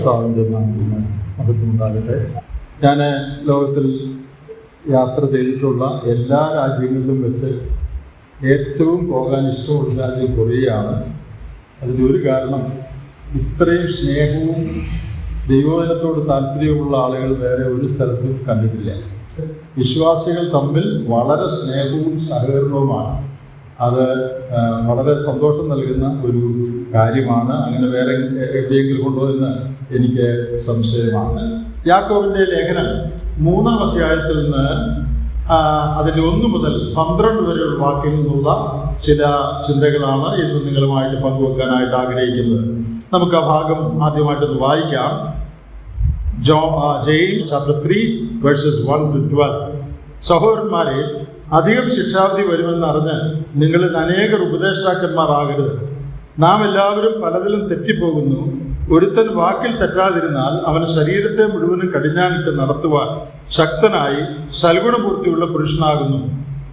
കർത്താവിൻ്റെ നാമത്തിന് മഹത്വമുണ്ടാകട്ടെ. ഞാൻ ലോകത്തിൽ യാത്ര ചെയ്തിട്ടുള്ള എല്ലാ രാജ്യങ്ങളിലും വെച്ച് ഏറ്റവും പോകാൻ ഇഷ്ടമുള്ള രാജ്യം കൊറിയയാണ്. അതിനൊരു കാരണം, ഇത്രയും സ്നേഹവും ദൈവവചനത്തോട് താല്പര്യമുള്ള ആളുകൾ വേറെ ഒരു സ്ഥലത്തും കണ്ടിട്ടില്ല. വിശ്വാസികൾ തമ്മിൽ വളരെ സ്നേഹവും സഹകരണവുമാണ്. അത് വളരെ സന്തോഷം നൽകുന്ന ഒരു കാര്യമാണ്. അങ്ങനെ വേറെ എവിടെയെങ്കിലും ഉണ്ടോ എന്ന് എനിക്ക് സംശയമാണ്. യാക്കോബിൻ്റെ ലേഖനം 3-ാം അധ്യായത്തിൽ നിന്ന് അതിൻ്റെ 1 മുതൽ 12 വരെയുള്ള വാക്യങ്ങളിൽ നിന്നുള്ള ചില ചിന്തകളാണ് ഇന്ന് നിങ്ങളുമായിട്ട് പങ്കുവെക്കാനായിട്ട് ആഗ്രഹിക്കുന്നത്. നമുക്ക് ആ ഭാഗം ആദ്യമായിട്ടൊന്ന് വായിക്കാം. James chapter 3 versus 1-12. സഹോദരന്മാരെ, അധികം ശിക്ഷാവിധി വരുമെന്നറിഞ്ഞ് നിങ്ങളിൽ അനേകർ ഉപദേഷ്ടാക്കന്മാരാകരുത്. നാം എല്ലാവരും പലതിലും തെറ്റിപ്പോകുന്നു. ഒരുത്തൻ വാക്കിൽ തെറ്റാതിരുന്നാൽ അവൻ ശരീരത്തെ മുഴുവനും കടിഞ്ഞാണിട്ട് നടത്തുവാൻ ശക്തനായി സൽഗുണപൂർത്തിയുള്ള പുരുഷനാകുന്നു.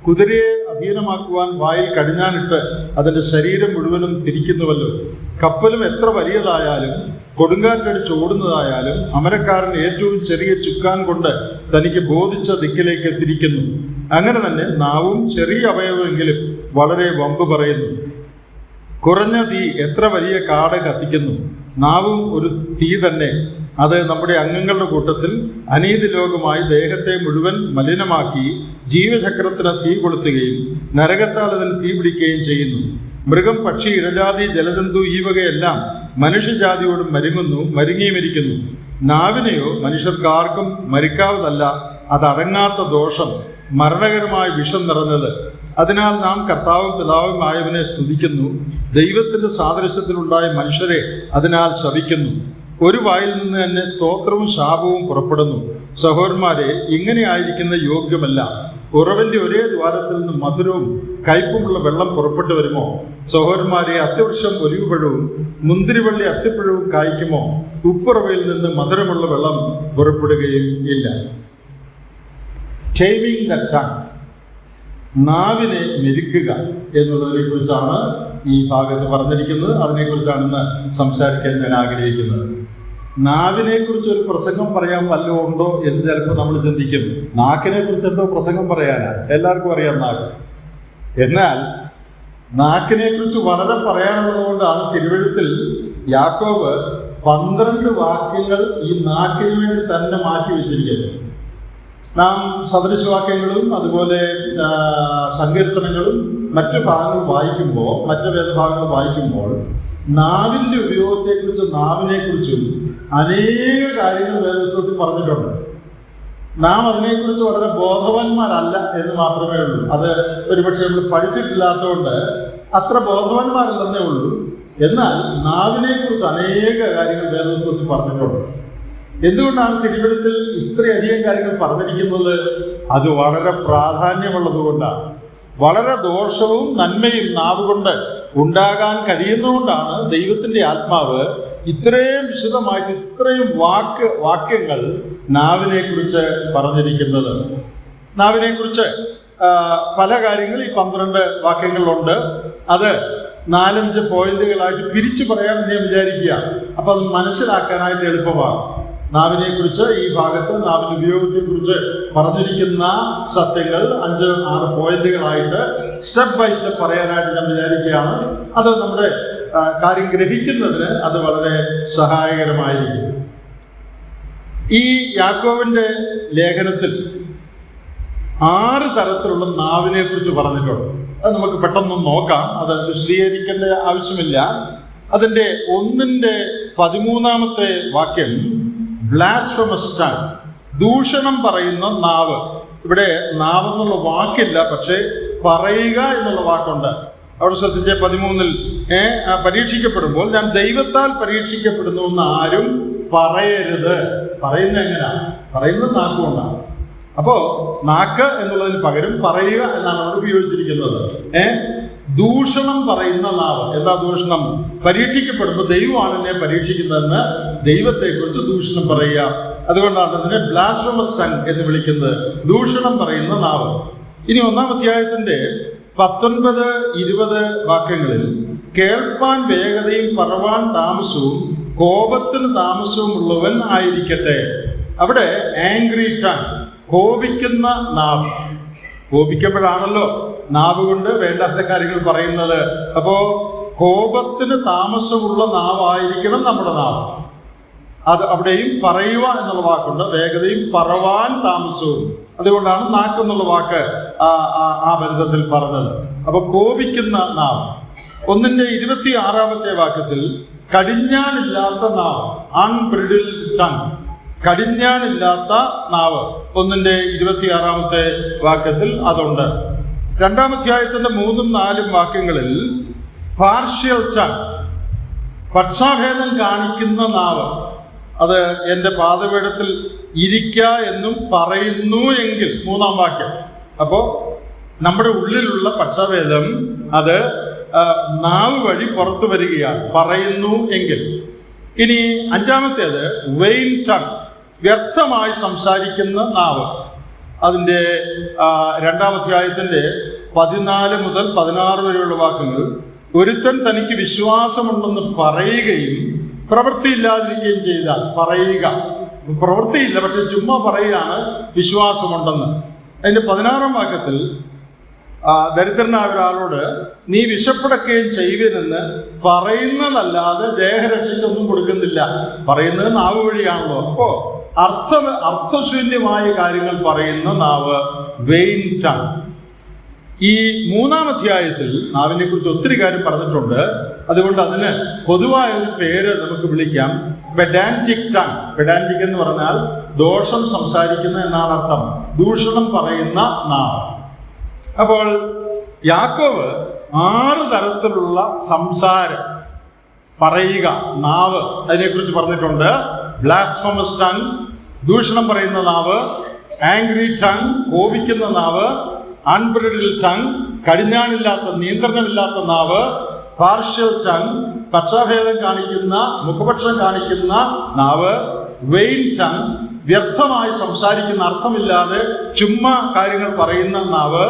കുതിരയെ അധീനമാക്കുവാൻ വായിൽ കടിഞ്ഞാണിട്ട് അതിൻ്റെ ശരീരം മുഴുവനും തിരിക്കുന്നുവല്ലോ. കപ്പലും എത്ര വലിയതായാലും കൊടുങ്കാറ്റടിച്ച് ഓടുന്നതായാലും അമരക്കാരൻ ഏറ്റവും ചെറിയ ചുക്കാൻ കൊണ്ട് തനിക്ക് ബോധിച്ച ദിക്കിലേക്ക് തിരിക്കുന്നു. അങ്ങനെ തന്നെ നാവും ചെറിയ അവയവമെങ്കിലും വളരെ വമ്പ് പറയുന്നു. കുറഞ്ഞ തീ എത്ര വലിയ കാട് കത്തിക്കുന്നു. നാവും ഒരു തീ തന്നെ. അത് നമ്മുടെ അംഗങ്ങളുടെ കൂട്ടത്തിൽ അനീതി ലോകമായി ദേഹത്തെ മുഴുവൻ മലിനമാക്കി ജീവചക്രത്തിന് തീ കൊളുത്തുകയും നരകത്താൽ അതിന് തീ പിടിക്കുകയും ചെയ്യുന്നു. മൃഗം, പക്ഷി, ഇഴജാതി, ജലജന്തു ഈ വകയെല്ലാം മനുഷ്യജാതിയോടും മരിക്കുന്നു. നാവിനെയോ മനുഷ്യർക്കാർക്കും മരിക്കാവതല്ല, അതടങ്ങാത്ത ദോഷം, മരണകരമായ വിഷം നിറഞ്ഞത്. അതിനാൽ നാം കർത്താവും പിതാവും ആയവനെ സ്തുതിക്കുന്നു. ദൈവത്തിൻ്റെ സാദൃശ്യത്തിലുണ്ടായ മനുഷ്യരെ അതിനാൽ ശപിക്കുന്നു. ഒരു വായിൽ നിന്ന് തന്നെ സ്തോത്രവും ശാപവും പുറപ്പെടുന്നു. സഹോദരന്മാരെ, ഇങ്ങനെ ആയിരിക്കുന്ന യോഗ്യമല്ല. ഉറവിൻ്റെ ഒരേ ദ്വാരത്തിൽ നിന്ന് മധുരവും കയ്പുമുള്ള വെള്ളം പുറപ്പെട്ടു വരുമോ? സഹോദരന്മാരെ, അത്തിവൃക്ഷം ഒലിവുപഴവും മുന്തിരിവള്ളി അത്തിപ്പഴവും കായ്ക്കുമോ? ഉപ്പുറവയിൽ നിന്ന് മധുരമുള്ള വെള്ളം പുറപ്പെടുകയും ഇല്ല. ടൈമിങ് ദ ടങ്, നാവിനെ മെരുക്കുക എന്നുള്ളതിനെ കുറിച്ചാണ് ഈ ഭാഗത്ത് പറഞ്ഞിരിക്കുന്നത്. അതിനെക്കുറിച്ചാണ് ഇന്ന് സംസാരിക്കാൻ ഞാൻ ആഗ്രഹിക്കുന്നത്. നാവിനെ കുറിച്ച് ഒരു പ്രസംഗം പറയാൻ വല്ലതും ഉണ്ടോ എന്ന് ചിലപ്പോൾ നമ്മൾ ചിന്തിക്കും. നാക്കിനെ കുറിച്ച് എന്തോ പ്രസംഗം പറയാനാ? എല്ലാവർക്കും അറിയാം നാക്ക്. എന്നാൽ നാക്കിനെ കുറിച്ച് വളരെ പറയാനുള്ളത് കൊണ്ടാണ് തിരുവെഴുത്തിൽ യാക്കോബ് 12 വാക്യങ്ങൾ ഈ നാക്കിന് വേണ്ടി തന്നെ മാറ്റി വെച്ചിരിക്കുന്നത്. നാം സദൃശവാക്യങ്ങളും അതുപോലെ സങ്കീർത്തനങ്ങളും മറ്റു വേദഭാഗങ്ങൾ വായിക്കുമ്പോൾ നാവിൻ്റെ ഉപയോഗത്തെക്കുറിച്ചും നാവിനെക്കുറിച്ചും അനേക കാര്യങ്ങൾ വേദപുസ്തകത്തിൽ പറഞ്ഞിട്ടുണ്ട്. നാം അതിനെക്കുറിച്ച് വളരെ ബോധവാന്മാരല്ല എന്ന് മാത്രമേ ഉള്ളൂ. അത് ഒരുപക്ഷെ നമ്മൾ പഠിച്ചിട്ടില്ലാത്തതുകൊണ്ട് അത്ര ബോധവാന്മാരല്ലെന്നേ ഉള്ളൂ. എന്നാൽ നാവിനെക്കുറിച്ച് അനേക കാര്യങ്ങൾ വേദപുസ്തകത്തിൽ പറഞ്ഞിട്ടുണ്ട്. എന്തുകൊണ്ടാണ് തിരുവെഴുത്തിൽ ഇത്രയധികം കാര്യങ്ങൾ പറഞ്ഞിരിക്കുന്നത്? അത് വളരെ പ്രാധാന്യമുള്ളത് കൊണ്ടാണ്. വളരെ ദോഷവും നന്മയും നാവ് കൊണ്ട് ഉണ്ടാകാൻ കഴിയുന്നതുകൊണ്ടാണ് ദൈവത്തിൻ്റെ ആത്മാവ് ഇത്രയും വിശദമായിട്ട് ഇത്രയും വാക്യങ്ങൾ നാവിനെ കുറിച്ച് പറഞ്ഞിരിക്കുന്നത്. നാവിനെക്കുറിച്ച് പല കാര്യങ്ങൾ ഈ 12 വാക്യങ്ങളിലുണ്ട്. അത് 4-5 പോയിന്റുകളായിട്ട് പിരിച്ചു പറയാമെന്ന് ഞാൻ വിചാരിക്കുക. അപ്പം അത് മനസ്സിലാക്കാനായിട്ട് എളുപ്പമാകും. നാവിനെക്കുറിച്ച് ഈ ഭാഗത്ത് നാവിൻ്റെ ഉപയോഗത്തെക്കുറിച്ച് പറഞ്ഞിരിക്കുന്ന സത്യങ്ങൾ 5-6 പോയിന്റുകളായിട്ട് സ്റ്റെപ്പ് ബൈ സ്റ്റെപ്പ് പറയാനായിട്ട് ഞാൻ വിചാരിക്കുകയാണ്. അത് നമ്മുടെ കാര്യം ഗ്രഹിക്കുന്നതിന് അത് വളരെ സഹായകരമായിരിക്കും. ഈ യാക്കോബിൻ്റെ ലേഖനത്തിൽ 6 തരത്തിലുള്ള നാവിനെ കുറിച്ച് പറഞ്ഞിട്ടുണ്ട്. അത് നമുക്ക് പെട്ടെന്ന് നോക്കാം. അത് വിശദീകരിക്കേണ്ട ആവശ്യമില്ല. അതിൻ്റെ 1-ന്റെ 13-ാമത്തെ വാക്യം, ബ്ലാസ്ഫമസ് ടങ്, ദൂഷണം പറയുന്ന നാവ്. ഇവിടെ നാവെന്നുള്ള വാക്കില്ല, പക്ഷേ പറയുക എന്നുള്ള വാക്കുണ്ട്. അവിടെ ശ്രദ്ധിച്ച 13-ൽ പരീക്ഷിക്കപ്പെടുമ്പോൾ ഞാൻ ദൈവത്താൽ പരീക്ഷിക്കപ്പെടുന്നു എന്ന് ആരും പറയരുത്. പറയുന്നത് എങ്ങനെയാണ്? പറയുന്നത് നാക്കുകൊണ്ടാണ്. അപ്പോൾ നാക്ക് എന്നുള്ളതിന് പകരം പറയുക എന്നാണ് അവിടെ ഉപയോഗിച്ചിരിക്കുന്നത്. ദൂഷണം പറയുന്ന നാവ്. എന്താ ദൂഷണം? പരീക്ഷിക്കപ്പെടുമ്പോൾ ദൈവമാണ് എന്നെ പരീക്ഷിക്കുന്നതെന്ന് ദൈവത്തെക്കുറിച്ച് ദൂഷണം പറയുക. അതുകൊണ്ടാണ് അതിനെ ബ്ലാസ്ഫമസ് ടങ് എന്ന് വിളിക്കുന്നത്, ദൂഷണം പറയുന്ന നാവ്. ഇനി 1-ാം അധ്യായത്തിന്റെ 19-20 വാക്യങ്ങളിൽ കേൾപ്പാൻ വേഗതയും പറവാൻ താമസവും കോപത്തിന് താമസവുമുള്ളവൻ ആയിരിക്കട്ടെ. അവിടെ ആംഗ്രി ടങ്, കോപിക്കുന്ന നാവ്. കോപിക്കുമ്പോഴാണല്ലോ നാവ് കൊണ്ട് വേണ്ടാത്ത കാര്യങ്ങൾ പറയുന്നത്. അപ്പോ കോപത്തിന് താമസമുള്ള നാവായിരിക്കണം നമ്മുടെ നാവ്. അത് അവിടെയും പറയുക എന്നുള്ള വാക്കുണ്ട്, വേഗതയും പറവാൻ താമസവും. അതുകൊണ്ടാണ് നാക്കെന്നുള്ള വാക്ക് ആ ബന്ധത്തിൽ പറഞ്ഞത്. അപ്പൊ കോപിക്കുന്ന നാവ്. 1:26 വാക്യത്തിൽ കടിഞ്ഞാനില്ലാത്ത നാവ്, അൺബ്രിഡിൽഡ് ടങ്, കടിഞ്ഞാനില്ലാത്ത നാവ് 1:26 വാക്യത്തിൽ അതുണ്ട്. 2-ാം അധ്യായത്തിന്റെ 3-4 വാക്യങ്ങളിൽ പാർഷ്യൽ ടങ്, പക്ഷാഭേദം കാണിക്കുന്ന നാവ്. അത് എൻ്റെ പാദപീഠത്തിൽ ഇരിക്ക എന്നും പറയുന്നു എങ്കിൽ 3-ാം വാക്യം. അപ്പോൾ നമ്മുടെ ഉള്ളിലുള്ള പക്ഷഭേദം അത് നാവ് വഴി പുറത്തു വരികയാണ്, പറയുന്നു എങ്കിൽ. ഇനി 5-ാമത്തേത് വെയിൻ ടങ്, വ്യർത്ഥമായി സംസാരിക്കുന്ന നാവ്. അതിൻ്റെ 2-ാം അധ്യായത്തിൻ്റെ 14 മുതൽ 16 വരെയുള്ള വാക്കുകൾ, ഒരുത്തൻ തനിക്ക് വിശ്വാസമുണ്ടെന്ന് പറയുകയും പ്രവൃത്തിയില്ലാതിരിക്കുകയും ചെയ്താൽ, പറയുക, പ്രവൃത്തിയില്ല പക്ഷെ ചുമ്മാ പറയുകയാണ് വിശ്വാസമുണ്ടെന്ന്. അതിൻ്റെ 16-ാം വാക്യത്തിൽ ദരിദ്രനായ ഒരാളോട് നീ വിശപ്പടക്കുകയും ചെയ്യുവനെന്ന് പറയുന്നതല്ലാതെ ദേഹരക്ഷയ്ക്കൊന്നും കൊടുക്കുന്നില്ല. പറയുന്നത് നാവ് വഴിയാണല്ലോ. അപ്പോ അർത്ഥശൂന്യമായ കാര്യങ്ങൾ പറയുന്ന നാവ്, വെയിൻ ടങ്. ഈ 3-ാം അധ്യായത്തിൽ നാവിനെ കുറിച്ച് ഒത്തിരി കാര്യം പറഞ്ഞിട്ടുണ്ട്. അതുകൊണ്ട് അതിന് പൊതുവായ ഒരു പേര് നമുക്ക് വിളിക്കാം, പെഡാന്റിക് ടങ്. പെഡാന്റിക് എന്ന് പറഞ്ഞാൽ ദോഷം സംസാരിക്കുന്ന എന്നാണ് അർത്ഥം, ദൂഷണം പറയുന്ന നാവ്. അപ്പോൾ യാക്കോബ് 6 തരത്തിലുള്ള സംസാരം പറയുക, നാവ്, അതിനെക്കുറിച്ച് പറഞ്ഞിട്ടുണ്ട്. ബ്ലാസ്ഫമസ് ടങ്, ദൂഷണം പറയുന്ന നാവ്. ആംഗ്രി ടങ്, കോപിക്കുന്ന നാവ്. അൺബ്രിഡിൽഡ് ടങ്, കടിഞ്ഞാണില്ലാത്ത, നിയന്ത്രണമില്ലാത്ത നാവ്. പാർഷ്യൽ ടങ്, പക്ഷാഭേദം കാണിക്കുന്ന, മുഖപക്ഷം കാണിക്കുന്ന നാവ്. വെയിൻ ടങ്, വ്യർത്ഥമായി സംസാരിക്കുന്ന, അർത്ഥമില്ലാതെ ചുമ്മാ കാര്യങ്ങൾ പറയുന്ന നാവ്.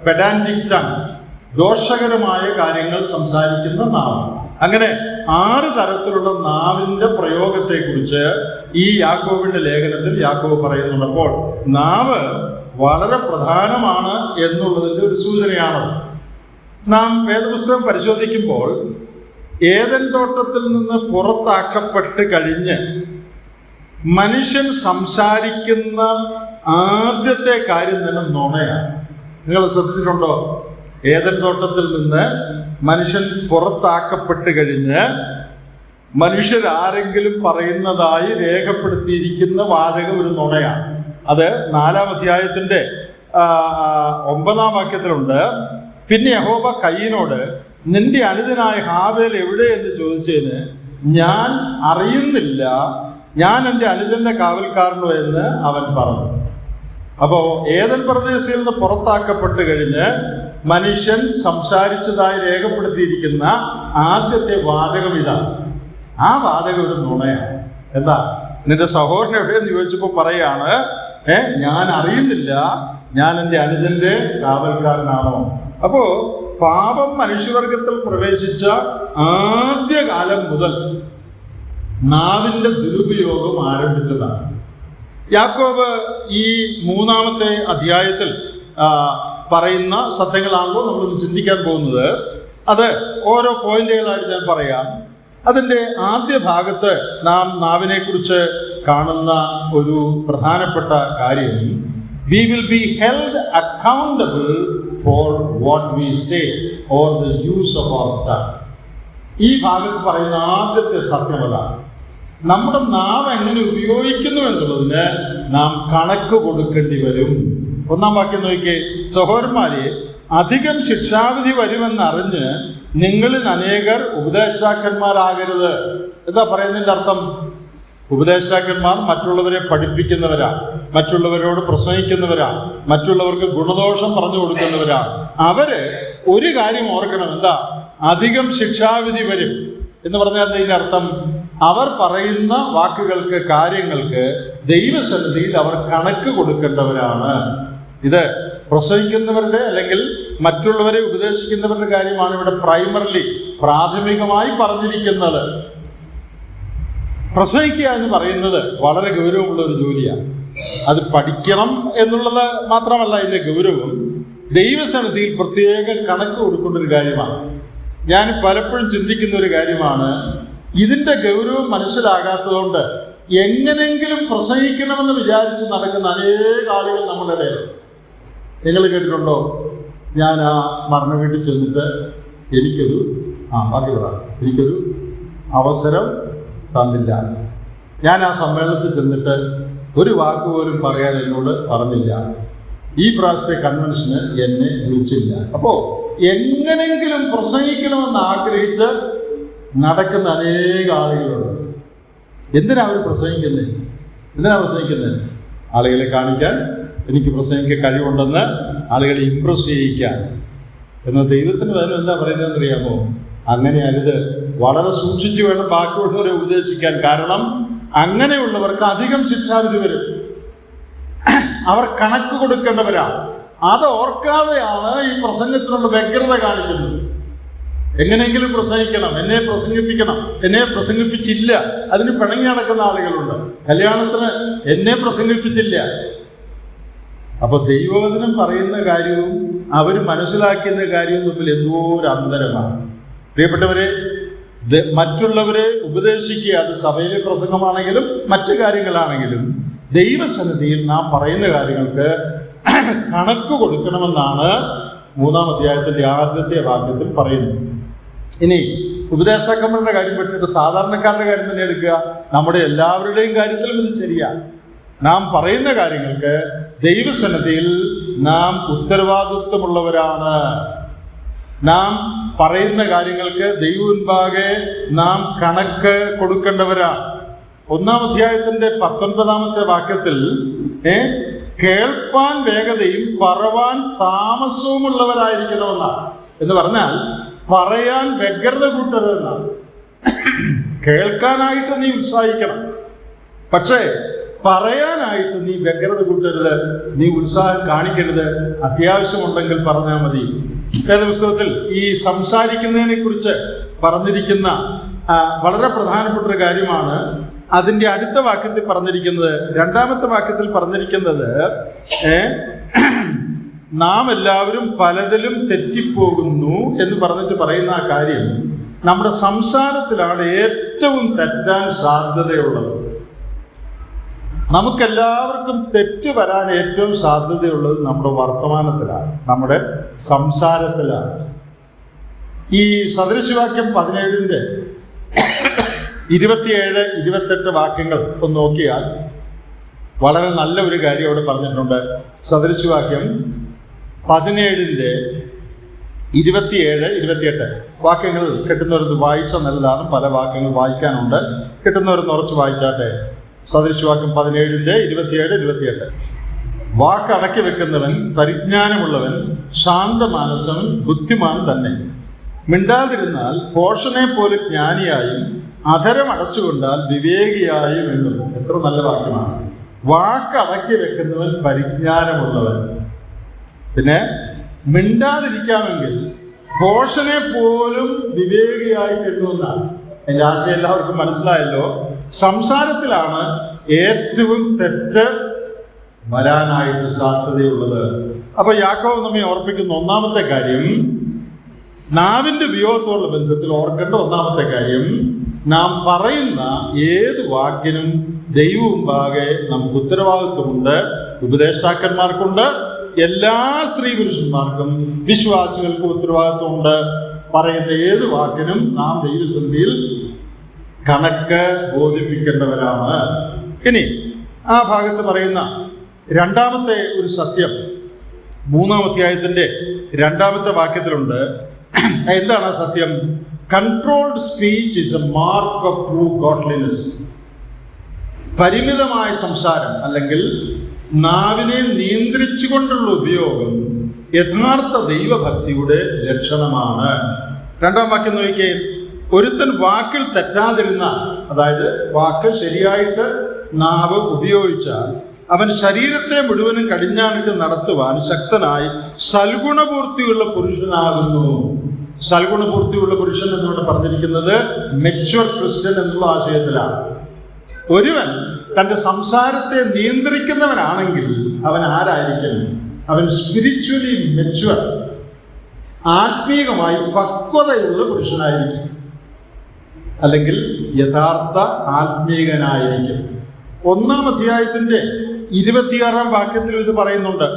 പെഡാന്റിക് ടങ്, ദോഷകരമായ കാര്യങ്ങൾ സംസാരിക്കുന്ന നാവ്. അങ്ങനെ 6 തരത്തിലുള്ള നാവിന്റെ പ്രയോഗത്തെക്കുറിച്ച് ഈ യാക്കോബിന്റെ ലേഖനത്തിൽ യാക്കോബ് പറയുന്നുണ്ട്. അപ്പോൾ നാവ് വളരെ പ്രധാനമാണ് എന്നുള്ളതിൻ്റെ ഒരു സൂചനയാണ്. നാം വേദപുസ്തകം പരിശോധിക്കുമ്പോൾ ഏദൻ തോട്ടത്തിൽ നിന്ന് പുറത്താക്കപ്പെട്ട് കഴിഞ്ഞ് മനുഷ്യൻ സംസാരിക്കുന്ന ആദ്യത്തെ കാര്യം തന്നെ നുണയാണ്. നിങ്ങൾ ശ്രദ്ധിച്ചിട്ടുണ്ടോ? ഏദൻ തോട്ടത്തിൽ നിന്ന് മനുഷ്യൻ പുറത്താക്കപ്പെട്ട് കഴിഞ്ഞ് മനുഷ്യരാരെങ്കിലും പറയുന്നതായി രേഖപ്പെടുത്തിയിരിക്കുന്ന വാചകം ഒരു നുണയാണ്. അത് 4-ാം അധ്യായത്തിന്റെ 9-ാം വാക്യത്തിലുണ്ട്. പിന്നെ യഹോവ കയീനോട് നിന്റെ അനുജനായ ഹാബേൽ എവിടെ എന്ന് ചോദിച്ചതിന് ഞാൻ അറിയുന്നില്ല, ഞാൻ എൻ്റെ അനുജന്റെ കാവൽക്കാരനോ എന്ന് അവൻ പറഞ്ഞു. അപ്പോ ഏദൻ പ്രദേശത്തിൽ നിന്ന് പുറത്താക്കപ്പെട്ട് കഴിഞ്ഞ് മനുഷ്യൻ സംസാരിച്ചതായി രേഖപ്പെടുത്തിയിരിക്കുന്ന ആദ്യത്തെ വാചകം ഇതാണ്. ആ വാചകം ഒരു നുണയാണ്. എന്താ? നിന്റെ സഹോദരൻ എവിടെയെന്ന് ചോദിച്ചപ്പോൾ പറയാണ്, ഞാൻ അറിയുന്നില്ല, ഞാൻ എൻ്റെ അനുജന്റെ കാവൽക്കാരനാണോ. അപ്പോ പാപം മനുഷ്യവർഗത്തിൽ പ്രവേശിച്ച ആദ്യ കാലം മുതൽ നാവിന്റെ ദുരുപയോഗം ആരംഭിച്ചതാണ്. യാക്കോബ് ഈ 3-ാമത്തെ അധ്യായത്തിൽ പറയുന്ന സത്യങ്ങളാണല്ലോ നമ്മൾ ചിന്തിക്കാൻ പോകുന്നത്. അത് ഓരോ പോയിന്റുകളായിട്ട് ഞാൻ പറയാം. അതിൻ്റെ ആദ്യ ഭാഗത്ത് നാം നാവിനെ കുറിച്ച് കാണുന്ന ഒരു പ്രധാനപ്പെട്ട കാര്യം, we will be held accountable for what we say or the use of our tongue. ഈ ഭാഗത്ത് പറയുന്ന ആദ്യത്തെ സത്യമത, നമ്മുടെ നാവ് എങ്ങനെ ഉപയോഗിക്കുന്നു എന്നുള്ളതിന് നാം കണക്ക് കൊടുക്കേണ്ടി വരും. 1-ാം വാക്യം നോക്കിയേ, സഹോദരന്മാരെ അധികം ശിക്ഷാവിധി വരുമെന്നറിഞ്ഞ് നിങ്ങളിൽ അനേകർ ഉപദേഷ്ടാക്കന്മാരാകരുത്. എന്താ പറയുന്നതിൻ്റെ അർത്ഥം? ഉപദേഷ്ടാക്കന്മാർ മറ്റുള്ളവരെ പഠിപ്പിക്കുന്നവരാണ്, മറ്റുള്ളവരോട് പ്രസംഗിക്കുന്നവരാണ്, മറ്റുള്ളവർക്ക് ഗുണദോഷം പറഞ്ഞു കൊടുക്കുന്നവരാണ്. അവര് ഒരു കാര്യം ഓർക്കണം, എന്താ? അധികം ശിക്ഷാവിധി വരും എന്ന് പറഞ്ഞാൽ അതിൻ്റെ അർത്ഥം അവർ പറയുന്ന വാക്കുകൾക്ക്, കാര്യങ്ങൾക്ക് ദൈവസന്നിധിയിൽ അവർ കണക്ക് കൊടുക്കേണ്ടവരാണ്. ഇത് പ്രസംഗിക്കുന്നവരുടെ അല്ലെങ്കിൽ മറ്റുള്ളവരെ ഉപദേശിക്കുന്നവരുടെ കാര്യമാണ് ഇവിടെ പ്രാഥമികമായി പറഞ്ഞിരിക്കുന്നത്. പ്രസവിക്കുക എന്ന് പറയുന്നത് വളരെ ഗൗരവമുള്ള ഒരു ജോലിയാണ്. അത് പഠിക്കണം എന്നുള്ളത് മാത്രമല്ല അതിൻ്റെ ഗൗരവം, ദൈവസന്നിധിയിൽ പ്രത്യേക കണക്ക് കൊടുക്കേണ്ട ഒരു കാര്യമാണ്. ഞാൻ പലപ്പോഴും ചിന്തിക്കുന്ന ഒരു കാര്യമാണ്, ഇതിൻ്റെ ഗൗരവം മനസ്സിലാകാത്തതുകൊണ്ട് എങ്ങനെങ്കിലും പ്രസംഗിക്കണമെന്ന് വിചാരിച്ച് നടക്കുന്ന അനേക ആളുകൾ നമ്മുടെ ഇടയിലുണ്ട്. നിങ്ങൾ കേട്ടിട്ടുണ്ടോ? ഞാൻ ആ മരണ വീട്ടിൽ ചെന്നിട്ട് എനിക്കൊരു അവസരം തന്നില്ല, ഞാൻ ആ സമ്മേളനത്തിൽ ചെന്നിട്ട് ഒരു വാക്ക് പോലും പറയാൻ എന്നോട് പറഞ്ഞില്ല, ഈ പ്രാവശ്യത്തെ കൺവെൻഷന് എന്നെ വിളിച്ചില്ല. അപ്പോൾ എങ്ങനെങ്കിലും പ്രസംഗിക്കണമെന്ന് ആഗ്രഹിച്ച് നടക്കുന്ന അനേക ആളുകളുണ്ട്. എന്തിനാ അവർ പ്രസംഗിക്കുന്നത്? ആളുകളെ കാണിക്കാൻ, എനിക്ക് പ്രസംഗിക്കാൻ കഴിവുണ്ടെന്ന് ആളുകളെ ഇംപ്രസ് ചെയ്യിക്കാൻ. എന്നാൽ ദൈവത്തിന് പകരം എന്താ പറയുന്നതെന്ന് അറിയാമോ? അങ്ങനെ അരുത്. വളരെ സൂക്ഷിച്ചു വേണം ബാക്കിയുള്ളവരെ ഉപദേശിക്കാൻ. കാരണം അങ്ങനെയുള്ളവർക്ക് അധികം ശിക്ഷാവിധി വരും. അവർ കണക്ക് കൊടുക്കേണ്ടവരാണ്. അത് ഓർക്കാതെയാണ് ഈ പ്രസംഗത്തിനുള്ള വ്യഗ്രത കാണിക്കുന്നത്. എങ്ങനെയെങ്കിലും പ്രസംഗിക്കണം, എന്നെ പ്രസംഗിപ്പിക്കണം, എന്നെ പ്രസംഗിപ്പിച്ചില്ല, അതിന് പിണങ്ങി നടക്കുന്ന ആളുകളുണ്ട്. കല്യാണത്തിന് എന്നെ പ്രസംഗിപ്പിച്ചില്ല. അപ്പൊ ദൈവവചനം പറയുന്ന കാര്യവും അവർ മനസ്സിലാക്കുന്ന കാര്യവും തമ്മിൽ എന്തോ ഒരു അന്തരമാണ്. പ്രിയപ്പെട്ടവരെ, മറ്റുള്ളവരെ ഉപദേശിക്കുക, അത് സഭയിലെ പ്രസംഗമാണെങ്കിലും മറ്റു കാര്യങ്ങളാണെങ്കിലും ദൈവസന്നിധിയിൽ നാം പറയുന്ന കാര്യങ്ങൾക്ക് കണക്ക് കൊടുക്കണമെന്നാണ് 3-ാം അധ്യായത്തിന്റെ ആദ്യത്തെ വാക്യത്തിൽ പറയുന്നത്. ഇനി ഉപദേശകന്മാരുടെ കാര്യം വിട്ടിട്ട് സാധാരണക്കാരുടെ കാര്യം തന്നെ എടുക്കുക. നമ്മുടെ എല്ലാവരുടെയും കാര്യത്തിലും ഇത് ശരിയാണ്. നാം പറയുന്ന കാര്യങ്ങൾക്ക് ദൈവസന്നിധിയിൽ നാം ഉത്തരവാദിത്വമുള്ളവരാണ്. നാം പറയുന്ന കാര്യങ്ങൾക്ക് ദൈവമുൻപാകെ നാം കണക്ക് കൊടുക്കേണ്ടവരാണ്. 1-ാം അധ്യായത്തിന്റെ 19-ാമത്തെ വാക്യത്തിൽ കേൾപ്പാൻ വേഗതയും പറവാൻ താമസവുമുള്ളവരായിരിക്കണമെന്നാണ്. എന്ന് പറഞ്ഞാൽ പറയാൻ വ്യഗ്രത കൂട്ടരുതെന്നാണ്. കേൾക്കാനായിട്ട് നീ ഉത്സാഹിക്കണം, പക്ഷേ പറയാനായിട്ട് നീ വ്യഗ്രത കൂട്ടരുത്, നീ ഉത്സാഹം കാണിക്കരുത്. അത്യാവശ്യമുണ്ടെങ്കിൽ പറഞ്ഞാൽ മതി. വേദപുസ്തകത്തിൽ ഈ സംസാരിക്കുന്നതിനെ കുറിച്ച് പറഞ്ഞിരിക്കുന്ന വളരെ പ്രധാനപ്പെട്ട ഒരു കാര്യമാണ്. അതിൻ്റെ അടുത്ത വാക്യത്തിൽ പറഞ്ഞിരിക്കുന്നത്, 2-ാമത്തെ വാക്യത്തിൽ പറഞ്ഞിരിക്കുന്നത്, നാം എല്ലാവരും പലതിലും തെറ്റിപ്പോകുന്നു എന്ന് പറഞ്ഞിട്ട് പറയുന്ന ആ കാര്യം നമ്മുടെ സംസാരത്തിലാണ് ഏറ്റവും തെറ്റാൻ സാധ്യതയുള്ളത്. നമുക്കെല്ലാവർക്കും തെറ്റ് വരാൻ ഏറ്റവും സാധ്യതയുള്ളത് നമ്മുടെ വർത്തമാനത്തിലാണ്, നമ്മുടെ സംസാരത്തിലാണ്. ഈ സദൃശവാക്യം 17-ന്റെ 27-28 വാക്യങ്ങൾ ഒന്ന് നോക്കിയാൽ വളരെ നല്ല ഒരു കാര്യം അവിടെ പറഞ്ഞിട്ടുണ്ട്. സദൃശവാക്യം 17-ന്റെ 27-28 വാക്യങ്ങൾ കിട്ടുന്നവരത് വായിച്ചാൽ നല്ലതാണ്. പല വാക്യങ്ങൾ വായിക്കാനുണ്ട്, കിട്ടുന്നവരൊന്ന് ഉറച്ച് വായിച്ചാട്ടെ. സദൃശവാക്യം 17-ന്റെ 27-28. വാക്കടക്കി വെക്കുന്നവൻ പരിജ്ഞാനമുള്ളവൻ, ശാന്തമാനസവൻ ബുദ്ധിമാൻ തന്നെ. മിണ്ടാതിരുന്നാൽ ഭോഷനെ പോലെ ജ്ഞാനിയായും അധരം അടച്ചുകൊണ്ടാൽ വിവേകിയായും എന്നത്. എത്ര നല്ല വാക്യമാണ്. വാക്കടക്കി വെക്കുന്നവൻ പരിജ്ഞാനമുള്ളവൻ. പിന്നെ മിണ്ടാതിരിക്കാമെങ്കിൽ ഭോഷനെ പോലും വിവേകിയായി എണ്ണുമെന്നാണ്. എൻ്റെ ആശയം എല്ലാവർക്കും മനസ്സിലായല്ലോ. സംസാരത്തിലാണ് ഏറ്റവും തെറ്റ് വരാനായിട്ട് സാധ്യതയുള്ളത്. അപ്പൊ യാക്കോബ് നമ്മെ ഓർപ്പിക്കുന്ന 1-ാമത്തെ കാര്യം, നാവിന്റെ ഉപയോഗത്തോടുള്ള ബന്ധത്തിൽ ഓർക്കേണ്ട 1-ാമത്തെ കാര്യം, നാം പറയുന്ന ഏത് വാക്കിനും ദൈവമുമ്പാകെ നമുക്ക് ഉത്തരവാദിത്വമുണ്ട്. ഉപദേഷ്ടാക്കന്മാർക്കുണ്ട്, എല്ലാ സ്ത്രീ പുരുഷന്മാർക്കും വിശ്വാസികൾക്കും ഉത്തരവാദിത്വമുണ്ട്. പറയുന്ന ഏത് വാക്കിനും നാം ദൈവസന്നിധിയിൽ കണക്ക് ബോധിപ്പിക്കേണ്ടവരാണ്. ഇനി ആ ഭാഗത്ത് പറയുന്ന 2-ാമത്തെ ഒരു സത്യം 3-ാം അധ്യായത്തിന്റെ 2-ാമത്തെ വാക്യത്തിലുണ്ട്. എന്താണ് ആ സത്യം? Controlled speech is A mark of true godliness. പരിമിതമായ സംസാരം അല്ലെങ്കിൽ നാവിനെ നിയന്ത്രിച്ചുകൊണ്ടുള്ള ഉപയോഗം യഥാർത്ഥ ദൈവഭക്തിയുടെ ലക്ഷണമാണ്. 2-ാം വാക്യം നോക്കിയേ. ഒരുത്തൻ വാക്കിൽ തെറ്റാതിരുന്നാൽ, അതായത് വാക്ക് ശരിയായിട്ട് നാവ് ഉപയോഗിച്ചാൽ, അവൻ ശരീരത്തെ മുഴുവനും കടിഞ്ഞാണിട്ട് നടത്തുവാൻ ശക്തനായി സൽഗുണപൂർത്തിയുള്ള പുരുഷനാകുന്നു. സൽഗുണപൂർത്തിയുള്ള പുരുഷൻ എന്നിവിടെ പറഞ്ഞിരിക്കുന്നത് മെച്വർ ക്രിസ്ത്യൻ എന്നുള്ള ആശയത്തിലാണ്. ഒരുവൻ തൻ്റെ സംസാരത്തെ നിയന്ത്രിക്കുന്നവനാണെങ്കിൽ അവൻ ആരായിരിക്കും? അവൻ സ്പിരിച്വലി മെച്വർ, ആത്മീകമായി പക്വതയുള്ള പുരുഷനായിരിക്കും, അല്ലെങ്കിൽ യഥാർത്ഥ ആത്മീകനായിരിക്കും. 1-ാം അധ്യായത്തിന്റെ 26-ാം വാക്യത്തിൽ ഇത് പറയുന്നുണ്ട്.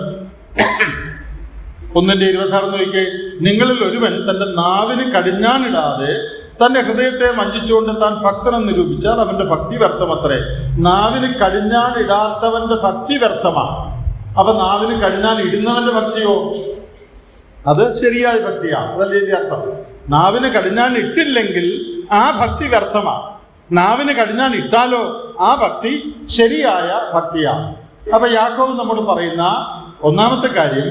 1:26 നോക്കിയേ. നിങ്ങളിൽ ഒരുവൻ തൻ്റെ നാവിന് കടിഞ്ഞാണിടാതെ തൻ്റെ ഹൃദയത്തെ വഞ്ചിച്ചുകൊണ്ട് താൻ ഭക്തനെന്ന് നിരൂപിച്ചാൽ അവന്റെ ഭക്തി വ്യർത്ഥമത്രേ. നാവിന് കടിഞ്ഞാണിടാത്തവന്റെ ഭക്തി വ്യർത്ഥമാണ്. അപ്പൊ നാവിന് കടിഞ്ഞാൻ ഇടുന്നവന്റെ ഭക്തിയോ? അത് ശരിയായ ഭക്തിയാണ്. അതല്ലേ ഇതിന്റെ അർത്ഥം. നാവിന് കടിഞ്ഞാൻ ഇട്ടില്ലെങ്കിൽ ആ ഭക്തി വ്യർത്ഥമാണ്. നാവിന് കടിഞ്ഞാൻ ഇട്ടാലോ ആ ഭക്തി ശരിയായ ഭക്തിയാണ്. അപ്പൊ യാക്കോബ് നമ്മോട് പറയുന്ന 1-ാമത്തെ കാര്യം,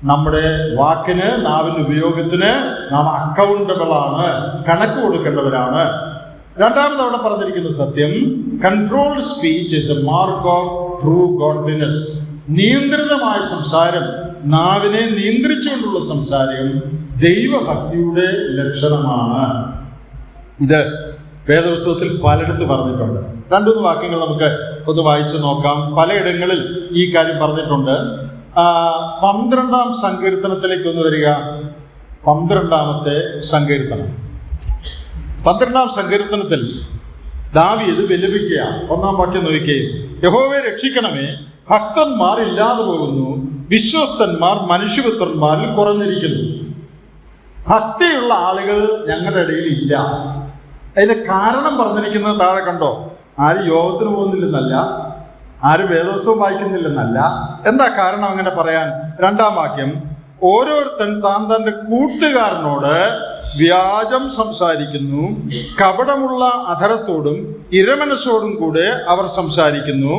നമ്മുടെ വാക്കിന്, നാവിൻ്റെ ഉപയോഗത്തിന് നാം അക്കൗണ്ടബിൾ ആണ്, കണക്ക് കൊടുക്കേണ്ടവരാണ്. 2-ാമത് അവിടെ പറഞ്ഞിരിക്കുന്ന സത്യം, controlled speech is A mark of true godliness. നിയന്ത്രിതമായ സംസാരം, നാവിനെ നിയന്ത്രിച്ചുകൊണ്ടുള്ള സംസാരം ദൈവഭക്തിയുടെ ലക്ഷണമാണ്. ഇത് വേദപുസ്തകത്തിൽ പലയിടത്ത് പറഞ്ഞിട്ടുണ്ട്. 2-3 വാക്യങ്ങൾ നമുക്ക് ഒന്ന് വായിച്ചു നോക്കാം. പലയിടങ്ങളിൽ ഈ കാര്യം പറഞ്ഞിട്ടുണ്ട്. 12-ാം സങ്കീർത്തനത്തിലേക്ക് ഒന്ന് വരിക. 12-ാമത്തെ സങ്കീർത്തനം. 12-ാം സങ്കീർത്തനത്തിൽ ദാവീദ് വിലപിക്കുകയാണ്. 1-ാം വാക്യം നോക്കുകയും, യഹോവയെ രക്ഷിക്കണമേ, ഭക്തന്മാർ ഇല്ലാതെ പോകുന്നു, വിശ്വസ്തന്മാർ മനുഷ്യപുത്രന്മാരിൽ കുറഞ്ഞിരിക്കുന്നു. ഭക്തിയുള്ള ആളുകൾ ഞങ്ങളുടെ ഇടയിൽ ഇല്ല. അതിന്റെ കാരണം പറഞ്ഞിരിക്കുന്നത് താഴെ കണ്ടോ. ആരും യോഗത്തിന് പോകുന്നില്ലെന്നല്ല, ആരും വേദപുസ്തകം വായിക്കുന്നില്ലെന്നല്ല. എന്താ കാരണം അങ്ങനെ പറയാൻ? 2-ാം വാക്യം, ഓരോരുത്തൻ താൻ തൻ്റെ കൂട്ടുകാരനോട് വ്യാജം സംസാരിക്കുന്നു, കപടമുള്ള അധരത്തോടും ഇരമനസ്സോടും കൂടെ അവർ സംസാരിക്കുന്നു.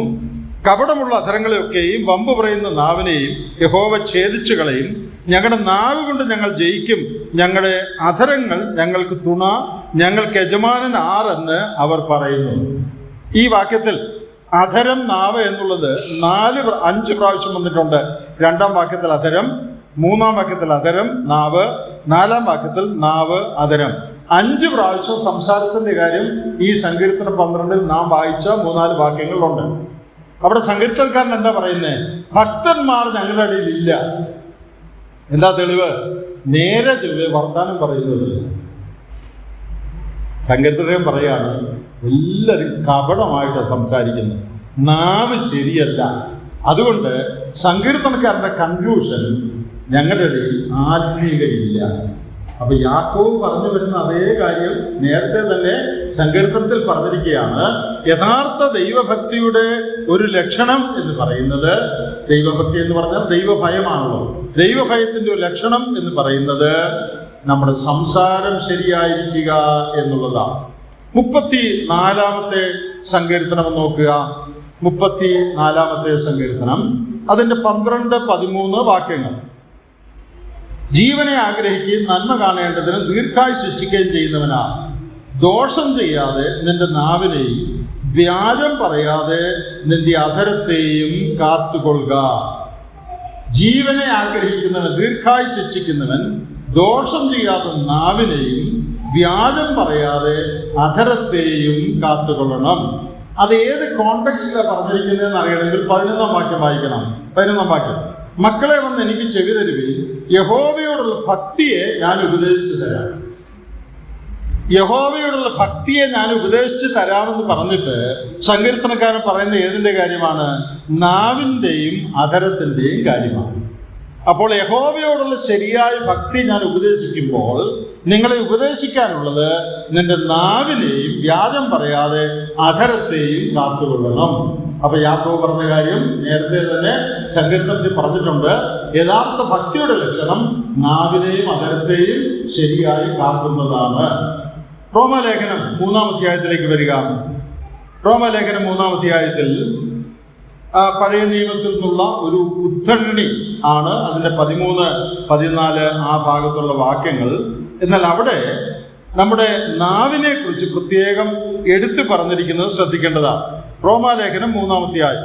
കപടമുള്ള അധരങ്ങളെയൊക്കെയും വമ്പ് പറയുന്ന നാവിനെയും യഹോവ ഛേദിച്ചു കളയും. ഞങ്ങളുടെ നാവ് കൊണ്ട് ഞങ്ങൾ ജയിക്കും, ഞങ്ങളുടെ അധരങ്ങൾ ഞങ്ങൾക്ക് തുണ, ഞങ്ങൾക്ക് യജമാനൻ ആരെന്ന് അവർ പറയുന്നു. ഈ വാക്യത്തിൽ അധരം, നാവ് എന്നുള്ളത് 5 പ്രാവശ്യം വന്നിട്ടുണ്ട്. 2-ാം വാക്യത്തിൽ അധരം, 3-ാം വാക്യത്തിൽ അധരം, നാവ്, 4-ാം വാക്യത്തിൽ നാവ്, അധരം. 5 പ്രാവശ്യം സംസാരത്തിന്റെ കാര്യം ഈ സങ്കീർത്തനം 12-ൽ നാം വായിച്ച 3-4 വാക്യങ്ങളിലുണ്ട്. അവിടെ സങ്കീർത്തനക്കാരൻ എന്താ പറയുന്നത്? ഭക്തന്മാർ ഞങ്ങളുടെ ഇടയിൽ ഇല്ല. എന്താ തെളിവ്? നേരെ ചൊവ്വേ വർത്താനം പറയുന്നതില്ല. സങ്കീർത്തനം പറയാണ്, എല്ലാവരും കപടമായിട്ടാണ് സംസാരിക്കുന്നത്, നാവ് ശരിയല്ല. അതുകൊണ്ട് സങ്കീർത്തനക്കാരന്റെ കൺക്ലൂഷൻ, ഞങ്ങളുടെ ഇടയിൽ ആത്മീകരില്ല. അപ്പൊ യാക്കോബ് പറഞ്ഞു വരുന്ന അതേ കാര്യം നേരത്തെ തന്നെ സങ്കീർത്തനത്തിൽ പറഞ്ഞിരിക്കുകയാണ്. യഥാർത്ഥ ദൈവഭക്തിയുടെ ഒരു ലക്ഷണം എന്ന് പറയുന്നത്, ദൈവഭക്തി എന്ന് പറഞ്ഞാൽ ദൈവഭയമാണല്ലോ. ദൈവഭയത്തിന്റെ ഒരു ലക്ഷണം എന്ന് പറയുന്നത് നമ്മുടെ സംസാരം ശരിയായിരിക്കുക എന്നുള്ളതാണ്. 34-ാമത്തെ സങ്കീർത്തനം നോക്കുക. 34-ാമത്തെ സങ്കീർത്തനം, അതിന്റെ 12-13 വാക്യങ്ങൾ. ജീവനെ ആഗ്രഹിക്കുകയും നന്മ കാണേണ്ടതിന് ദീർഘായുസ്സ് ശിക്ഷിക്കുകയും ചെയ്യുന്നവനാണ്. ദോഷം ചെയ്യാതെ നിന്റെ നാവിനെയും വ്യാജം പറയാതെ നിന്റെ അധരത്തെയും കാത്തുകൊള്ളുക. ജീവനെ ആഗ്രഹിക്കുന്നവൻ, ദീർഘായുസ്സ് ശിക്ഷിക്കുന്നവൻ, ദോഷം ചെയ്യാതെ നാവിനെയും വ്യാജം പറയാതെ അധരത്തെയും കാത്തുകൊള്ളണം. അത് ഏത് കോണ്ടെക്സ്റ്റിലാണ് പറഞ്ഞിരിക്കുന്നതെന്ന് അറിയണമെങ്കിൽ 11-ാം വാക്യം വായിക്കണം. 11-ാം വാക്യം, മക്കളെ വന്ന് എനിക്ക് ചെവി തരുവിൻ, യഹോവയോടുള്ള ഭക്തിയെ ഞാൻ ഉപദേശിച്ചു തരാം. യഹോവയോടുള്ള ഭക്തിയെ ഞാൻ ഉപദേശിച്ചു തരാമെന്ന് പറഞ്ഞിട്ട് സങ്കീർത്തനക്കാരൻ പറയുന്ന ഏതിൻ്റെ കാര്യമാണ്? നാവിൻ്റെയും അധരത്തിൻ്റെയും കാര്യമാണ്. അപ്പോൾ യഹോവയോടുള്ള ശരിയായ ഭക്തി ഞാൻ ഉപദേശിക്കുമ്പോൾ നിങ്ങളെ ഉപദേശിക്കാനുള്ളത് നിന്റെ നാവിനെയും വ്യാജം പറയാതെ അധരത്തെയും കാത്തുകൊള്ളണം. അപ്പൊ യാക്കോബ് പറഞ്ഞ കാര്യം നേരത്തെ തന്നെ സങ്കീർത്തനത്തിൽ പറഞ്ഞിട്ടുണ്ട്. യഥാർത്ഥ ഭക്തിയുടെ ലക്ഷണം നാവിനെയും അധരത്തെയും ശരിയായി കാക്കുന്നതാണ്. റോമാലേഖനം 3-ാം അധ്യായത്തിലേക്ക് വരിക. റോമാലേഖനം 3-ാം അധ്യായത്തിൽ പഴയ നിയമത്തിൽ നിന്നുള്ള ഒരു ഉദ്ധരണി ആണ് അതിൻ്റെ 13, 14 ആ ഭാഗത്തുള്ള വാക്യങ്ങൾ. എന്നാൽ അവിടെ നമ്മുടെ നാവിനെ കുറിച്ച് പ്രത്യേകം എടുത്തു പറഞ്ഞിരിക്കുന്നത് ശ്രദ്ധിക്കേണ്ടതാണ്. റോമാലേഖനം 3-ാം അധ്യായം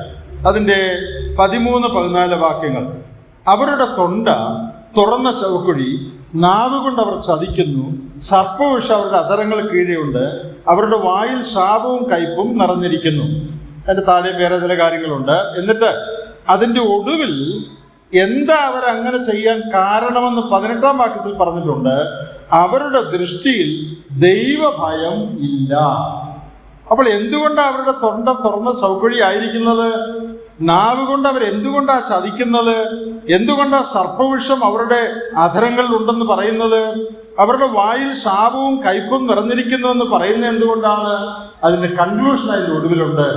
അതിൻ്റെ 13, 14 വാക്യങ്ങൾ. അവരുടെ തൊണ്ട തുറന്ന ശവക്കുഴി, നാവ് കൊണ്ട് അവർ ചതിക്കുന്നു, സർപ്പവിഷം അവരുടെ അധരങ്ങൾ കീഴെയുണ്ട്, അവരുടെ വായിൽ ശാപവും കയ്പും നിറഞ്ഞിരിക്കുന്നു. അതിൻ്റെ താഴെ വേറെ ചില കാര്യങ്ങളുണ്ട്. എന്നിട്ട് അതിൻ്റെ ഒടുവിൽ എന്താ അവരങ്ങനെ ചെയ്യാൻ കാരണമെന്ന് 18-ാം വാക്യത്തിൽ പറഞ്ഞിട്ടുണ്ട്. അവരുടെ ദൃഷ്ടിയിൽ ദൈവഭയം ഇല്ല. അപ്പോൾ എന്തുകൊണ്ടാണ് അവരുടെ തൊണ്ട തുറന്ന സൗകര്യമായിരിക്കുന്നത്? നാവ് കൊണ്ട് അവർ എന്തുകൊണ്ടാണ് ചതിക്കുന്നത്? എന്തുകൊണ്ടാണ് സർപ്പവിഷം അവരുടെ അധരങ്ങളിൽ ഉണ്ടെന്ന് പറയുന്നത്? അവരുടെ വായിൽ ശാപവും കയ്പും നിറഞ്ഞിരിക്കുന്നതെന്ന് പറയുന്നത് എന്തുകൊണ്ടാണ്? അതിൻ്റെ കൺക്ലൂഷൻ അതിൻ്റെ ഒടുവിലുണ്ട്.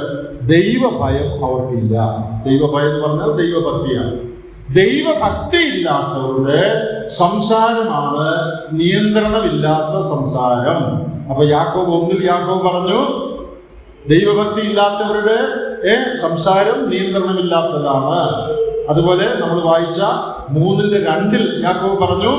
ദൈവഭയം അവർക്കില്ല. ദൈവഭയം എന്ന് പറഞ്ഞാൽ ദൈവഭക്തിയാണ്. ദൈവഭക്തി ഇല്ലാത്തവരുടെ സംസാരമാണ് നിയന്ത്രണമില്ലാത്ത സംസാരം. അപ്പൊ യാക്കോബ് 1-ൽ യാക്കോബ് പറഞ്ഞു, ദൈവഭക്തി ഇല്ലാത്തവരുടെ സംസാരം നിയന്ത്രണമില്ലാത്തതാണ്. അതുപോലെ നമ്മൾ വായിച്ച 3:2 യാക്കോബ് പറഞ്ഞു,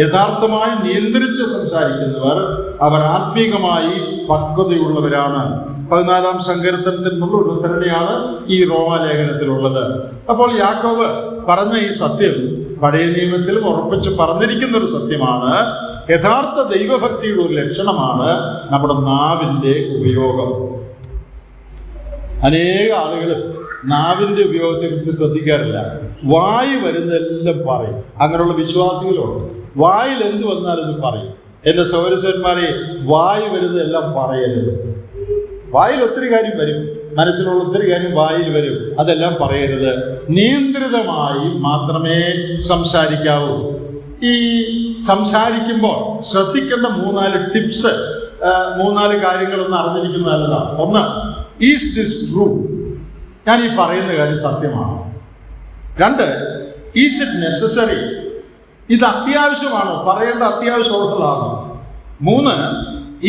യഥാർത്ഥമായി നിയന്ത്രിച്ച് സംസാരിക്കുന്നവർ അവർ ആത്മീകമായി പക്വതയുള്ളവരാണ്. 14-ാം സങ്കീർത്തനത്തിൽ നിന്നുള്ള ഒരു ഉദ്ധരണിയാണ് ഈ റോമാലേഖനത്തിലുള്ളത്. അപ്പോൾ യാക്കോബ് പറഞ്ഞ ഈ സത്യം പഴയ നിയമത്തിലും ഉറപ്പിച്ച് പറഞ്ഞിരിക്കുന്ന ഒരു സത്യമാണ്. യഥാർത്ഥ ദൈവഭക്തിയുടെ ഒരു ലക്ഷണമാണ് നമ്മുടെ നാവിൻ്റെ ഉപയോഗം. അനേക ആളുകൾ നാവിൻ്റെ ഉപയോഗത്തെക്കുറിച്ച് ശ്രദ്ധിക്കാറില്ല. വായി വരുന്നതെല്ലാം പറയും. അങ്ങനെയുള്ള വിശ്വാസികളുണ്ട്. വായിൽ എന്ത് വന്നാലും ഇത് പറയും. എൻ്റെ സഹോദരന്മാരെ, വായി വരുന്നതെല്ലാം പറയരുത്. വായിൽ ഒത്തിരി കാര്യം വരും, മനസ്സിലുള്ള ഒത്തിരി കാര്യം വായിൽ വരും. അതെല്ലാം പറയരുത്. നിയന്ത്രിതമായി മാത്രമേ സംസാരിക്കാവൂ. ഈ സംസാരിക്കുമ്പോൾ ശ്രദ്ധിക്കേണ്ട 3-4 ടിപ്സ്, 3-4 കാര്യങ്ങളൊന്നും അറിഞ്ഞിരിക്കുന്നത് നല്ലതാണ്. 1, ഈസ് ദിസ് ട്രൂ? ഞാൻ ഈ പറയുന്ന കാര്യം സത്യമാണ്. 2, ഈസ് ഇറ്റ് നെസസറി? ഇത് അത്യാവശ്യമാണോ? പറയേണ്ട അത്യാവശ്യമുള്ളതാണോ? 3,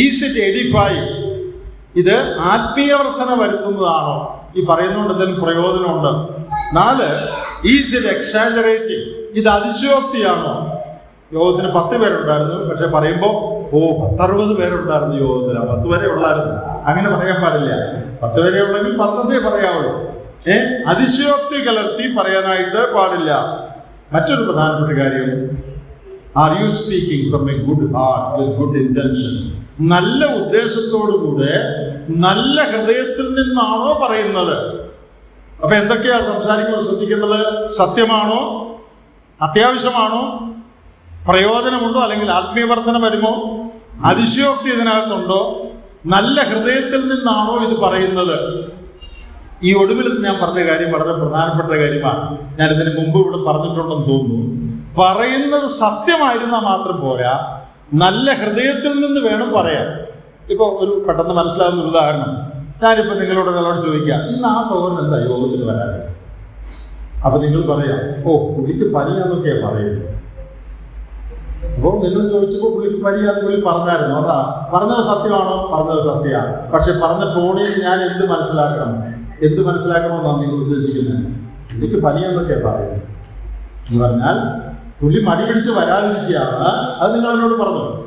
ഈസ് ഇറ്റ് എഡിഫൈ? ഇത് ആത്മീയവർദ്ധന വരുത്തുന്നതാണോ? ഈ പറയുന്നതുകൊണ്ട് എന്തെങ്കിലും പ്രയോജനമുണ്ട്? 4, ഈസ് ഇറ്റ് എക്സാജറേറ്റിംഗ്? ഇത് അതിശയോക്തിയാണോ? യോഗത്തിന് 10 പേരുണ്ടായിരുന്നു, പക്ഷെ പറയുമ്പോൾ 10-60 പേരുണ്ടായിരുന്നു യോഗത്തിന്. 10 വരെ ഉള്ളായിരുന്നു. അങ്ങനെ പറയാൻ പാടില്ല. 10 വരെ ഉള്ളെങ്കിൽ 10 പറയാവുള്ളൂ. അതിശയോക്തി കലർത്തി പറയാനായിട്ട് പാടില്ല. മറ്റൊരു പ്രധാനപ്പെട്ട കാര്യം, are you speaking from A good heart with good intention? നല്ല ഉദ്ദേശത്തോടുകൂടെ നല്ല ഹൃദയത്തിൽ നിന്നാണോ പറയുന്നത്? അപ്പൊ എന്തൊക്കെയാ സംസാരിക്കുമ്പോൾ ശ്രദ്ധിക്കേണ്ടത്? സത്യമാണോ? അത്യാവശ്യമാണോ? പ്രയോജനമുണ്ടോ? അല്ലെങ്കിൽ ആത്മീയവർദ്ധന വരുമോ? അതിശയോക്തി ഇതിനകത്തുണ്ടോ? നല്ല ഹൃദയത്തിൽ നിന്നാണോ ഇത് പറയുന്നത്? ഈ ഒടുവിൽ ഞാൻ പറഞ്ഞ കാര്യം വളരെ പ്രധാനപ്പെട്ട കാര്യമാണ്. ഞാൻ ഇതിന് മുമ്പ് ഇവിടെ പറഞ്ഞിട്ടുണ്ടെന്ന് തോന്നുന്നു. പറയുന്നത് സത്യമായിരുന്നാൽ മാത്രം പോരാ, നല്ല ഹൃദയത്തിൽ നിന്ന് വേണം പറയാൻ. ഇപ്പോൾ ഒരു പെട്ടെന്ന് മനസ്സിലാകുന്ന ഒരു ഉദാഹരണം, ഞാനിപ്പോൾ നിങ്ങളോട് ചോദിക്കാം, ഇന്ന് ആ സഹോദരൻ എന്താ യോഗത്തിന് വരാൻ? അപ്പൊ നിങ്ങൾ പറയാം, പുള്ളിക്ക് പനിയാന്നൊക്കെയാ പറയുന്നത്. അപ്പോൾ നിങ്ങൾ ചോദിച്ചപ്പോൾ പുള്ളിക്ക് പനിയാന്ന് പുള്ളി പറഞ്ഞായിരുന്നു. അതാ പറഞ്ഞത് സത്യമാണോ? പറഞ്ഞത് സത്യമാണ്. പക്ഷെ പറഞ്ഞ ടോണിൽ ഞാൻ എന്ത് മനസ്സിലാക്കണമെന്നാണ് നിങ്ങൾ ഉദ്ദേശിക്കുന്നത്? പുള്ളിക്ക് പനിയാന്നൊക്കെയാ പറയുന്നത് എന്ന് പറഞ്ഞാൽ പുള്ളി മടി പിടിച്ച് വരാതിരിക്കുകയാണ്. അത് നിങ്ങൾ എന്നോട്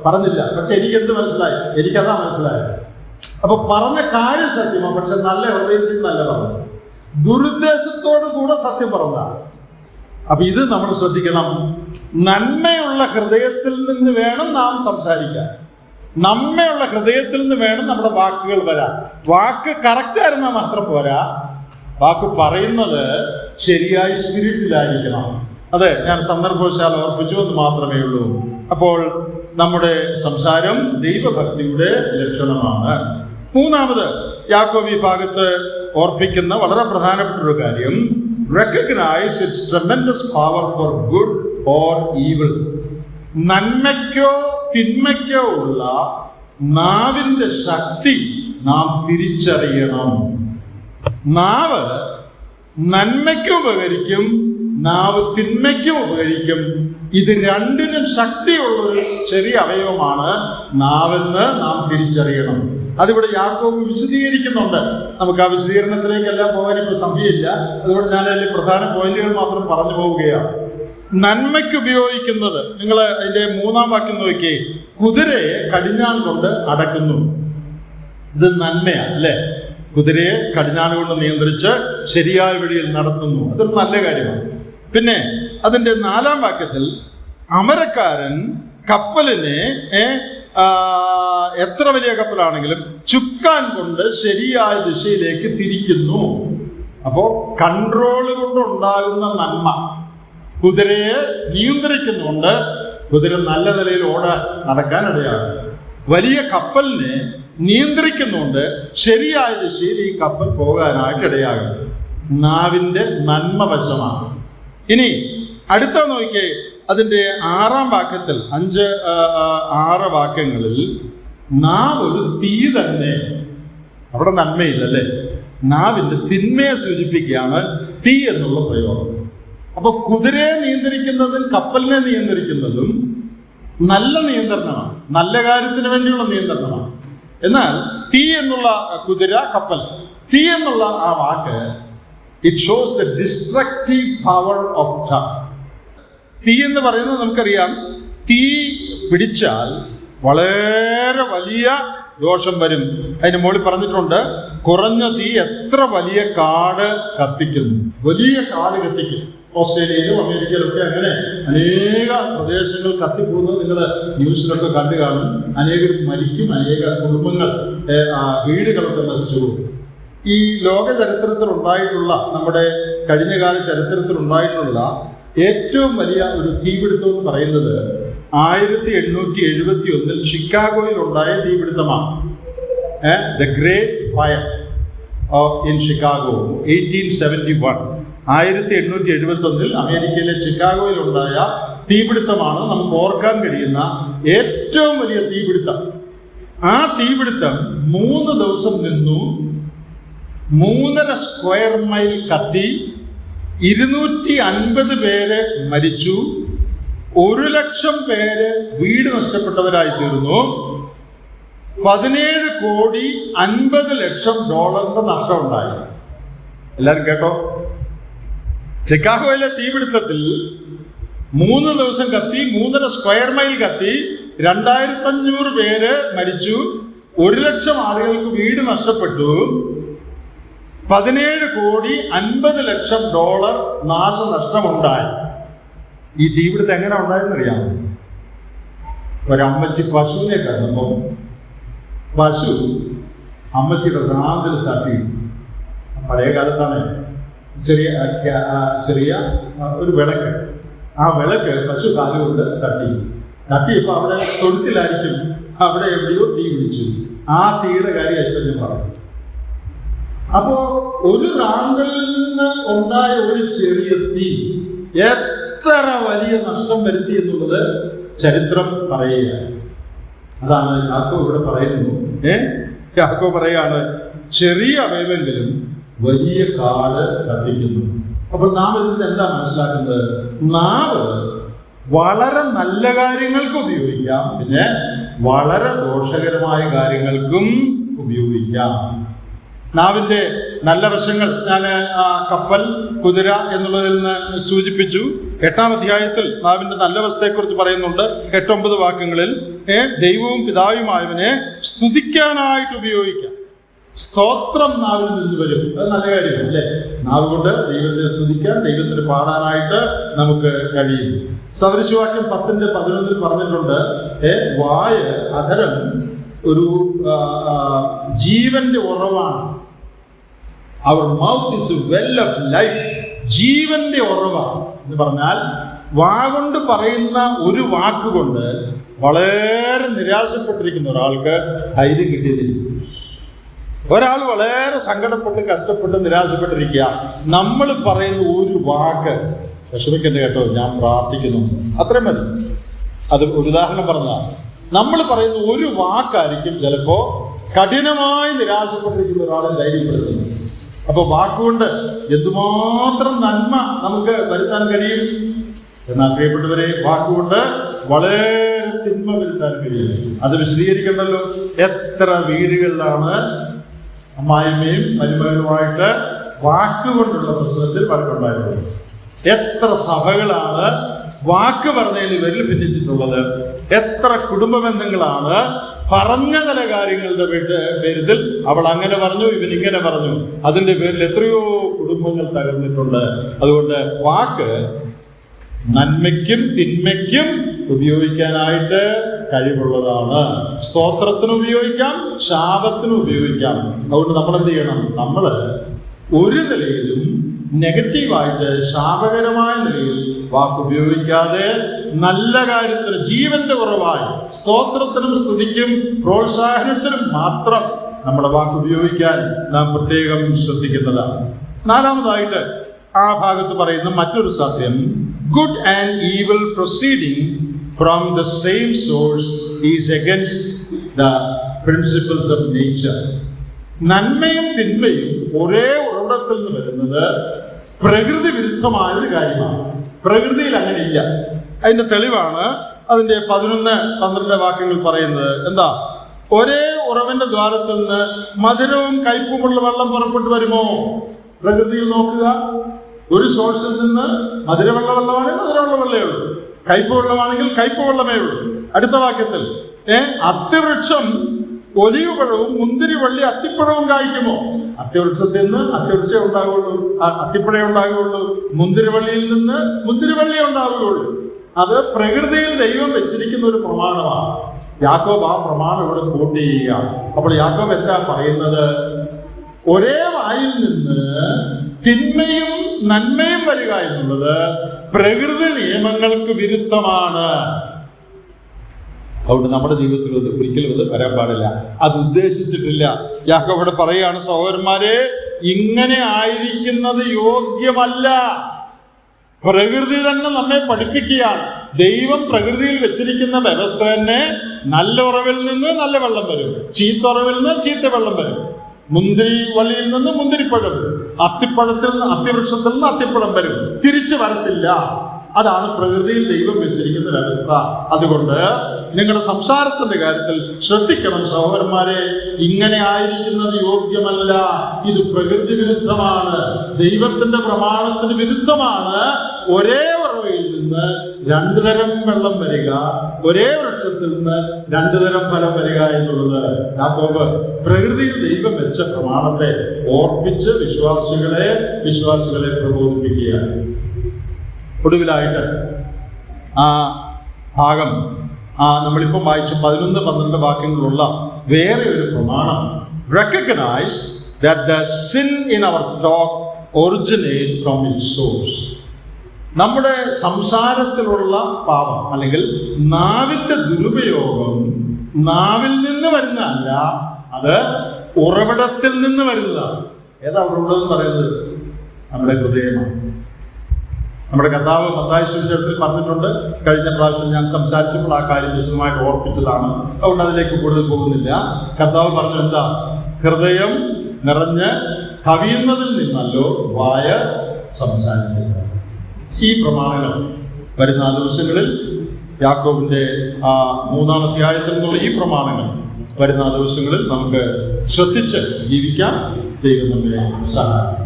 പറഞ്ഞില്ല. പക്ഷെ എനിക്കെന്ത് മനസ്സിലായി? എനിക്കതാ മനസ്സിലായത്. അപ്പൊ പറഞ്ഞ കാര്യം സത്യമാണ്, പക്ഷെ നല്ല ഹൃദയത്തിൽ നല്ല പറഞ്ഞു, ദുരുദ്ദേശത്തോടു കൂടെ സത്യം പറഞ്ഞതാണ്. അപ്പൊ ഇത് നമ്മൾ ശ്രദ്ധിക്കണം. നന്മയുള്ള ഹൃദയത്തിൽ നിന്ന് വേണം നാം സംസാരിക്കാൻ. നന്മയുള്ള ഹൃദയത്തിൽ നിന്ന് വേണം നമ്മുടെ വാക്കുകൾ വരാൻ. വാക്ക് കറക്റ്റ് ആയിരുന്നാൽ മാത്രം പോരാ, വാക്ക് പറയുന്നത് ശരിയായ സ്പിരിറ്റിലായിരിക്കണം. അതെ, ഞാൻ സന്ദർഭവശാൽ ഓർപ്പിച്ചു എന്ന് മാത്രമേ ഉള്ളൂ. അപ്പോൾ നമ്മുടെ സംസാരം ദൈവഭക്തിയുടെ ലക്ഷണമാണ്. 3-ാമത് യാക്കോബ് ഈ ഭാഗത്ത് ഓർപ്പിക്കുന്ന വളരെ പ്രധാനപ്പെട്ട ഒരു കാര്യം, recognize its tremendous power for good or evil. നന്മയ്ക്കോ തിന്മയ്ക്കോ ഉള്ള നാവിന്റെ ശക്തി നാം തിരിച്ചറിയണം. നാവ് നന്മയ്ക്കും ഉപകരിക്കും, നാവ് തിന്മയ്ക്കും ഉപകരിക്കും. ഇത് രണ്ടിനും ശക്തിയുള്ളൊരു ചെറിയ അവയവമാണ് നാവെന്ന് നാം തിരിച്ചറിയണം. അതിവിടെ യാക്കോബ് വിശദീകരിക്കുന്നുണ്ട്. നമുക്ക് ആ വിശദീകരണത്തിലേക്കെല്ലാം പോകാൻ ഇപ്പോൾ സമയമില്ല. അതുകൊണ്ട് ഞാൻ അതിൽ പ്രധാന പോയിന്റുകൾ മാത്രം പറഞ്ഞു പോവുകയാണ്. നന്മയ്ക്ക് ഉപയോഗിക്കുന്നത്, നിങ്ങൾ അതിന്റെ 3-ാം വാക്യം നോക്കിയേ, കുതിരയെ കടിഞ്ഞാൺ കൊണ്ട് അടക്കുന്നു. ഇത് നന്മയാണ് അല്ലേ? കുതിരയെ കടിഞ്ഞാൺ കൊണ്ട് നിയന്ത്രിച്ച് ശരിയായ വഴിയിൽ നടത്തുന്നു. അതൊരു നല്ല കാര്യമാണ്. പിന്നെ അതിന്റെ 4-ാം വാക്യത്തിൽ അമരക്കാരൻ കപ്പലിനെ എത്ര വലിയ കപ്പലാണെങ്കിലും ചുക്കാൻ കൊണ്ട് ശരിയായ ദിശയിലേക്ക് തിരിക്കുന്നു. അപ്പോൾ കൺട്രോൾ കൊണ്ടുണ്ടാകുന്ന നന്മ കുതിരയെ നിയന്ത്രിക്കുന്നുണ്ട്. കുതിര നല്ല നിലയിൽ നടക്കാൻ ഇടയാകും. വലിയ കപ്പലിനെ നിയന്ത്രിക്കുന്നുണ്ട്. ശരിയായ ദിശയിൽ ഈ കപ്പൽ പോകാനായിട്ട് ഇടയാകും. നാവിന്റെ നന്മ വശമാണ്. ഇനി അടുത്ത നോക്കിയേ, അതിന്റെ 6-ാം വാക്യത്തിൽ 5-6 വാക്യങ്ങളിൽ നാവ് ഒരു തീ തന്നെ. അവിടെ നന്മയില്ലല്ലേ? നാവിന്റെ തിന്മയെ സൂചിപ്പിക്കുകയാണ് തീ എന്നുള്ള പ്രയോഗം. അപ്പൊ കുതിരയെ നിയന്ത്രിക്കുന്നതും കപ്പലിനെ നിയന്ത്രിക്കുന്നതും നല്ല നിയന്ത്രണമാണ്, നല്ല കാര്യത്തിന് വേണ്ടിയുള്ള നിയന്ത്രണമാണ്. എന്നാൽ തീ എന്നുള്ള കുതിര, കപ്പൽ, തീ എന്നുള്ള ആ വാക്ക് it shows the destructive power of tongue. തീ എന്ന് പറയുന്നത് നമുക്കറിയാം, തീ പിടിച്ചാൽ വളരെ വലിയ ദോഷം വരും. അതിന് മുകളിൽ പറഞ്ഞിട്ടുണ്ട്, കുറഞ്ഞ തീ എത്ര വലിയ കാട് കത്തിക്കുന്നു. വലിയ കാട് കത്തിക്കും. ഓസ്ട്രേലിയയിലും അമേരിക്കയിലും ഒക്കെ അങ്ങനെ അനേക പ്രദേശങ്ങൾ കത്തിപ്പോകുന്നത് നിങ്ങൾ ന്യൂസിലൊക്കെ കണ്ടു കാണും. അനേകർ മരിക്കും, അനേക കുടുംബങ്ങൾ, വീടുകളൊക്കെ നശിച്ചു പോകും. ഈ ലോക ചരിത്രത്തിൽ ഉണ്ടായിട്ടുള്ള, നമ്മുടെ കഴിഞ്ഞകാല ചരിത്രത്തിൽ ഉണ്ടായിട്ടുള്ള ഏറ്റവും വലിയ ഒരു തീപിടുത്തം എന്ന് പറയുന്നത് 1871 ഷിക്കാഗോയിൽ ഉണ്ടായ തീപിടുത്തമാണ്. The great fire in Chicago 1871. 1871 അമേരിക്കയിലെ ഷിക്കാഗോയിൽ ഉണ്ടായ തീപിടുത്തമാണ് നമുക്ക് ഓർക്കാൻ കഴിയുന്ന ഏറ്റവും വലിയ തീപിടുത്തം. ആ തീപിടുത്തം 3 ദിവസം നിന്നു. 3.5 സ്ക്വയർ മൈൽ കത്തി. 250 പേര് മരിച്ചു. 1 ലക്ഷം പേര് വീട് നഷ്ടപ്പെട്ടവരായി തീർന്നു. 17,50,00,000 നഷ്ടമുണ്ടായി. എല്ലാവരും കേട്ടോ? ചിക്കാഗോയിലെ തീപിടുത്തത്തിൽ 3 ദിവസം കത്തി, 3.5 സ്ക്വയർ മൈൽ കത്തി, 2500 പേര് മരിച്ചു. 1 ലക്ഷം ആളുകൾക്ക് വീട് നഷ്ടപ്പെട്ടു. $17,50,00,000 നാശനഷ്ടമുണ്ടായി. ഈ തീപിടുത്തം എങ്ങനെ ഉണ്ടായെന്നറിയാമോ? ഒരമ്മച്ചി പശുവിനെ കണ്ടപ്പോൾ പശു അമ്മച്ചിയുടെ ഭ്രാന്തിൽ തട്ടി. പഴയ കാലത്താണ് ചെറിയ ഒരു വിളക്ക്. ആ വിളക്ക് പശു കാലുകൊണ്ട് തട്ടിയപ്പോൾ അവിടെ തൊഴുത്തിലായിരിക്കും, അവിടെ എവിടെയോ തീ പിടിച്ചു. ആ തീയുടെ കാര്യമായിട്ട് ഞാൻ പറഞ്ഞു. അപ്പോ ഒരു റാന്തൽ നിന്ന് ഉണ്ടായ ഒരു ചെറിയ തീ എത്ര വലിയ നഷ്ടം വരുത്തി എന്നുള്ളത് ചരിത്രം പറയുകയാണ്. അതാണ് യാക്കോബ് ഇവിടെ പറയുന്നു. യാക്കോബ് പറയാണ്, ചെറിയ അവയവെങ്കിലും വലിയ കാട് കത്തിക്കുന്നു. അപ്പോൾ നാം ഇതിൽ എന്താ മനസ്സിലാക്കുന്നത്? നാവ് വളരെ നല്ല കാര്യങ്ങൾക്ക് ഉപയോഗിക്കാം, പിന്നെ വളരെ ദോഷകരമായ കാര്യങ്ങൾക്കും ഉപയോഗിക്കാം. നാവിന്റെ നല്ല വശങ്ങൾ ഞാൻ കപ്പൽ, കുതിര എന്നുള്ളതിൽ നിന്ന് സൂചിപ്പിച്ചു. 8-ാം അധ്യായത്തിൽ നാവിന്റെ നല്ല വശത്തെക്കുറിച്ച് പറയുന്നുണ്ട്. 8-9 വാക്യങ്ങളിൽ ദൈവവും പിതാവുമായവനെ സ്തുതിക്കാനായിട്ട് ഉപയോഗിക്കാം. സ്തോത്രം നാവിൽ നിന്ന് വരും. അത് നല്ല കാര്യമാണ് അല്ലേ? നാവ് കൊണ്ട് ദൈവത്തെ സ്തുതിക്കാൻ, ദൈവത്തിന് പാടാനായിട്ട് നമുക്ക് കഴിയും. സദൃശവാക്യം 10:11 പറഞ്ഞിട്ടുണ്ട്, വായ്, അധരം ഒരു ജീവന്റെ ഉറവാണ്. അവർ mouth is a well of life. ജീവന്റെ ഉറവാണ് എന്ന് പറഞ്ഞാൽ വാ കൊണ്ട് പറയുന്ന ഒരു വാക്കുകൊണ്ട് വളരെ നിരാശപ്പെട്ടിരിക്കുന്ന ഒരാൾക്ക് ധൈര്യം കിട്ടിയതില്ല. ഒരാൾ വളരെ സങ്കടപ്പെട്ട്, കഷ്ടപ്പെട്ട്, നിരാശപ്പെട്ടിരിക്കുക. നമ്മൾ പറയുന്ന ഒരു വാക്ക്, വിഷമിക്കണ്ട കേട്ടോ, ഞാൻ പ്രാർത്ഥിക്കുന്നു, അത്രയും മതി. അത് ഒരു ഉദാഹരണം പറഞ്ഞതാണ്. നമ്മൾ പറയുന്ന ഒരു വാക്കായിരിക്കും ചിലപ്പോ കഠിനമായി നിരാശപ്പെട്ടിരിക്കുന്ന ഒരാളെ ധൈര്യപ്പെടുത്തുന്നത്. അപ്പൊ വാക്കുകൊണ്ട് എന്തുമാത്രം നന്മ നമുക്ക് വരുത്താൻ കഴിയും. എന്നാൽ പ്രിയപ്പെട്ടവരെ, വാക്കുകൊണ്ട് വളരെ തിന്മ വരുത്താൻ കഴിയും. അത് വിശദീകരിക്കണ്ടല്ലോ. എത്ര വീടുകളിലാണ് അമ്മായിമ്മയും മരുമകളുമായിട്ട് വാക്കുകൊണ്ടുള്ള പ്രശ്നത്തിൽ വഴക്കുണ്ടായിട്ടുള്ളത്? എത്ര സഭകളാണ് വാക്ക് പറഞ്ഞതിൽ വിരൽ ഭിന്നിച്ചിട്ടുള്ളത്? എത്ര കുടുംബ ബന്ധങ്ങളാണ് പറഞ്ഞ ചില കാര്യങ്ങളുടെ പേരിൽ അവൾ അങ്ങനെ പറഞ്ഞു, ഇവൻ ഇങ്ങനെ പറഞ്ഞു, അതിന്റെ പേരിൽ എത്രയോ കുടുംബങ്ങൾ തകർന്നിട്ടുണ്ട്. അതുകൊണ്ട് വാക്ക് നന്മയ്ക്കും തിന്മയ്ക്കും ഉപയോഗിക്കാനായിട്ട് കഴിവുള്ളതാണ്. സ്തോത്രത്തിന് ഉപയോഗിക്കാം, ശാപത്തിന് ഉപയോഗിക്കാം. അതുകൊണ്ട് നമ്മൾ എന്ത് ചെയ്യണം? നമ്മൾ ഒരു നിലയിലും നെഗറ്റീവായിട്ട് ശാപകരമായ നിലയിൽ വാക്കുപയോഗിക്കാതെ നല്ല കാര്യത്തിന്, ജീവന്റെ കുറവായി സ്തോത്രത്തിനും സ്തുതിക്കും പ്രോത്സാഹനത്തിനും മാത്രം നമ്മുടെ വാക്കുപയോഗിക്കാൻ നാം പ്രത്യേകം ശ്രദ്ധിക്കുന്നതാണ്. നാലാമതായിട്ട് ആ ഭാഗത്ത് പറയുന്ന മറ്റൊരു സത്യം, good and evil proceeding from the same source is against the principles of nature. നന്മയും തിന്മയും ഒരേ ഉറവിടത്തിൽ നിന്ന് വരുന്നത് പ്രകൃതി വിരുദ്ധമായൊരു കാര്യമാണ്. പ്രകൃതിയിൽ അങ്ങനെയില്ല. അതിന്റെ തെളിവാണ് അതിന്റെ 11-12 വാക്യങ്ങൾ പറയുന്നത്. എന്താ? ഒരേ ഉറവിന്റെ ദ്വാരത്തിൽ നിന്ന് മധുരവും കയ്പുമുള്ള വെള്ളം പുറപ്പെട്ടു വരുമോ? പ്രകൃതിയിൽ നോക്കുക. ഒരു സോഴ്സിൽ നിന്ന് മധുരമുള്ള വെള്ളമാണെങ്കിൽ മധുരമുള്ള വെള്ളമേ ഉള്ളൂ, കയ്പ് വെള്ളമാണെങ്കിൽ കയ്പ് വെള്ളമേ ഉള്ളൂ. അടുത്ത വാക്യത്തിൽ അത്തിവൃക്ഷം ഒലിവ് പഴവും മുന്തിരിവള്ളി അത്തിപ്പഴവും കായ്ക്കുമോ? അത്തിവൃക്ഷത്തിൽ നിന്ന് അത്തിവൃക്ഷേ ഉണ്ടാകുള്ളൂ, അത്തിപ്പഴേ ഉണ്ടാകുകയുള്ളൂ. മുന്തിരിവള്ളിയിൽ നിന്ന് മുന്തിരിവള്ളിയേ ഉണ്ടാവുകയുള്ളൂ. അത് പ്രകൃതിയിൽ ദൈവം വെച്ചിരിക്കുന്ന ഒരു പ്രമാണമാണ്. യാക്കോബ് ആ പ്രമാണം ഇവിടെ കോട്ട് ചെയ്യുകയാണ്. അപ്പോൾ യാക്കോബ് എന്താ പറയുന്നത്? ഒരേ വായിൽ നിന്ന് തിന്മയും നന്മയും വരിക എന്നുള്ളത് പ്രകൃതി നിയമങ്ങൾക്ക് വിരുദ്ധമാണ്. അതുകൊണ്ട് നമ്മുടെ ജീവിതത്തിൽ ഒരിക്കലും ഇത് വരാൻ പാടില്ല. അത് ഉദ്ദേശിച്ചിട്ടില്ല. യാക്കോബ് ഇവിടെ പറയുകയാണ്, സഹോദരന്മാരെ, ഇങ്ങനെ ആയിരിക്കുന്നത് യോഗ്യമല്ല. പ്രകൃതി തന്നെ നമ്മെ പഠിപ്പിക്കുകയാണ്. ദൈവം പ്രകൃതിയിൽ വെച്ചിരിക്കുന്ന വ്യവസ്ഥ തന്നെ നല്ല ഉറവിൽ നിന്ന് നല്ല വെള്ളം വരും, ചീത്ത ഉറവിൽ നിന്ന് ചീത്ത വെള്ളം വരും. മുന്തിരി വള്ളിയിൽ നിന്ന് മുന്തിരിപ്പഴം വരും, അത്തിപ്പഴത്തിൽ നിന്ന് അത്തിവൃക്ഷത്തിൽ നിന്ന് അത്തിപ്പഴം വരും, തിരിച്ചു വരത്തില്ല. അതാണ് പ്രകൃതിയിൽ ദൈവം വെച്ചിരിക്കുന്ന വ്യവസ്ഥ. അതുകൊണ്ട് നിങ്ങളുടെ സംസാരത്തിന്റെ കാര്യത്തിൽ ശ്രദ്ധിക്കണം സഹോദരന്മാരെ. ഇങ്ങനെ ആയിരിക്കുന്നത് യോഗ്യമല്ല. ഇത് പ്രകൃതി വിരുദ്ധമാണ്, ദൈവത്തിന്റെ പ്രമാണത്തിന് വിരുദ്ധമാണ്. ഒരേ ഉറവയിൽ നിന്ന് 2 തരം വെള്ളം വരിക, ഒരേ വൃക്ഷത്തിൽ നിന്ന് 2 തരം ഫലം വരിക എന്നുള്ളത് യാക്കോബ് പ്രകൃതിയിൽ ദൈവം വെച്ച പ്രമാണത്തെ ഓർപ്പിച്ച് വിശ്വാസികളെ പ്രബോധിപ്പിക്കുകയാണ്. ഒടുവിലായിട്ട് ആ ഭാഗം നമ്മളിപ്പം വായിച്ച 11-12 വാക്യങ്ങളുള്ള വേറെ ഒരു പ്രമാണം, recognize that the sin in our talk originate from its source. നമ്മുടെ സംസാരത്തിലുള്ള പാപം അല്ലെങ്കിൽ നാവിന്റെ ദുരുപയോഗം നാവിൽ നിന്ന് വരുന്നതല്ല, അത് ഉറവിടത്തിൽ നിന്ന് വരുന്നതാണ്. ഏതാ ഉറവിടം എന്ന് പറയുന്നത്? നമ്മുടെ ഹൃദയമാണ്. നമ്മുടെ കർത്താവ് മത്തായി സുവിശേഷത്തിൽ പറഞ്ഞിട്ടുണ്ട്. കഴിഞ്ഞ പ്രാവശ്യം ഞാൻ സംസാരിച്ചപ്പോൾ ആ കാര്യം വിശദമായിട്ട് ഓർപ്പിച്ചതാണ്. അതുകൊണ്ട് അതിലേക്ക് കൂടുതൽ പോകുന്നില്ല. കർത്താവ് പറഞ്ഞു എന്താ? ഹൃദയം നിറഞ്ഞ് കവിയുന്നതിൽ നിന്നല്ലോ വായ സംസാരിക്കുന്നത്. ഈ പ്രമാണങ്ങൾ വരുന്ന ദിവസങ്ങളിൽ യാക്കോബിന്റെ 3-ാം അധ്യായത്തിൽ നിന്നുള്ള ഈ പ്രമാണങ്ങൾ വരുന്ന ദിവസങ്ങളിൽ നമുക്ക് ശ്രദ്ധിച്ച് ജീവിക്കാം. ദൈവം നമ്മെ സഹായിക്കും.